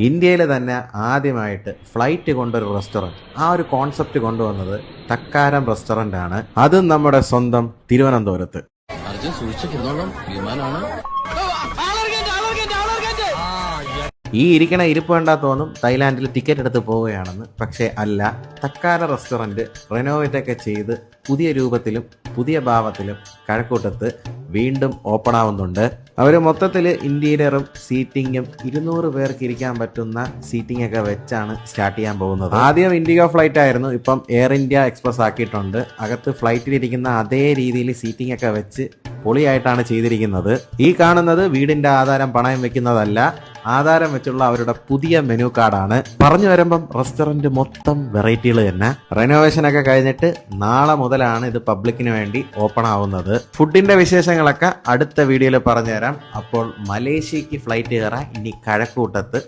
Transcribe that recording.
ഇന്ത്യയിൽ തന്നെ ആദ്യമായിട്ട് ഫ്ലൈറ്റ് കൊണ്ടൊരു റെസ്റ്റോറൻറ്റ്, ആ ഒരു കോൺസെപ്റ്റ് കൊണ്ടുവന്നത് തക്കാരം റെസ്റ്റോറൻ്റ് ആണ്. അതും നമ്മുടെ സ്വന്തം തിരുവനന്തപുരത്ത്. അർജുൻ സൂക്ഷിച്ചിരുന്നോളാം, വിമാനാണ്. ഈ ഇരിക്കണ ഇരിപ്പ് കണ്ടാൽ തോന്നും തായ്ലാൻഡിൽ ടിക്കറ്റ് എടുത്ത് പോവുകയാണെന്ന്. പക്ഷേ അല്ല, തക്കാര റെസ്റ്റോറൻറ്റ് റെനോവേറ്റ് ഒക്കെ ചെയ്ത് പുതിയ രൂപത്തിലും പുതിയ ഭാവത്തിലും കഴക്കൂട്ടത്ത് വീണ്ടും ഓപ്പൺ ആവുന്നുണ്ട്. അവർ മൊത്തത്തിൽ ഇന്റീരിയറും സീറ്റിങ്ങും 200 പേർക്ക് ഇരിക്കാൻ പറ്റുന്ന സീറ്റിംഗ് ഒക്കെ വെച്ചാണ് സ്റ്റാർട്ട് ചെയ്യാൻ പോകുന്നത്. ആദ്യം ഇൻഡിഗോ ഫ്ലൈറ്റ് ആയിരുന്നു, ഇപ്പം എയർ ഇന്ത്യ എക്സ്പ്രസ് ആക്കിയിട്ടുണ്ട്. അകത്ത് ഫ്ലൈറ്റിലിരിക്കുന്ന അതേ രീതിയിൽ സീറ്റിംഗ് ഒക്കെ വെച്ച് പൊളിയായിട്ടാണ് ചെയ്തിരിക്കുന്നത്. ഈ കാണുന്നത് വീടിന്റെ ആധാരം പണയം വെക്കുന്നതല്ല, ആധാരം വെച്ചുള്ള അവരുടെ പുതിയ മെനു കാർഡാണ്. പറഞ്ഞു വരുമ്പം റെസ്റ്റോറന്റ് മൊത്തം വെറൈറ്റികൾ തന്നെ. റെനോവേഷൻ ഒക്കെ കഴിഞ്ഞിട്ട് നാളെ മുതലാണ് ഇത് പബ്ലിക്കിന് വേണ്ടി ഓപ്പൺ ആവുന്നത്. ഫുഡിന്റെ വിശേഷങ്ങളൊക്കെ അടുത്ത വീഡിയോയിൽ പറഞ്ഞുതരാം. അപ്പോൾ മലേഷ്യക്ക് ഫ്ലൈറ്റ് കയറാൻ ഇനി കഴക്കൂട്ടത്ത്